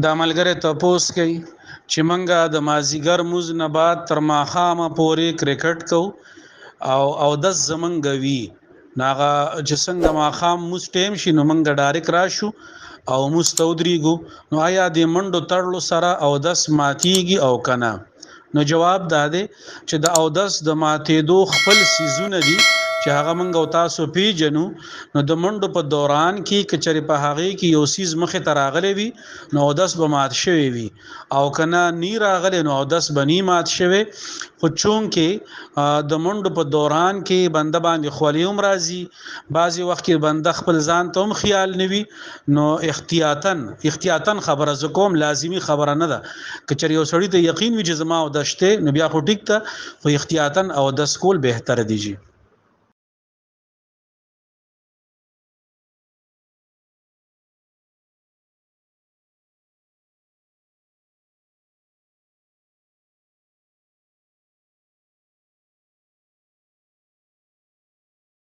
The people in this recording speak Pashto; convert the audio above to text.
دا ملګری تپوس کوي چې منګه د مازیګر موز نه بعد تر ماښامه پورې کرکټ کو او د زمنګ وی ناغه چې څنګه ماښام موز ټیم شي نو منګه ډایرک راشو او مستودریګو نو آیا د منډو تړلو سره او دس ماتیږي او کنه نو جواب داده چې د او دس د ماتېدو خپل سيزونه دي چې هغه منګ او تاسو پیجنو نو د منډو په دوران کې کچري په هغه کې یو سیز مخه تراغلي وي نو داس به مات شوی وي او کنه نی راغلی نو داس بنی مات شوی خو چون کې د منډو په دوران کې بنده باندې خولیوم راځي بعضی وخت کې بنده خپل ځان ته هم خیال نوي نو احتیاطاً خبره زکوم لازمی خبره نه ده کچري یو سړی ته یقین وي چې زما او دشته نو بیا خو ټیک ته خو احتیاطاً او د سکول بهتر دیږي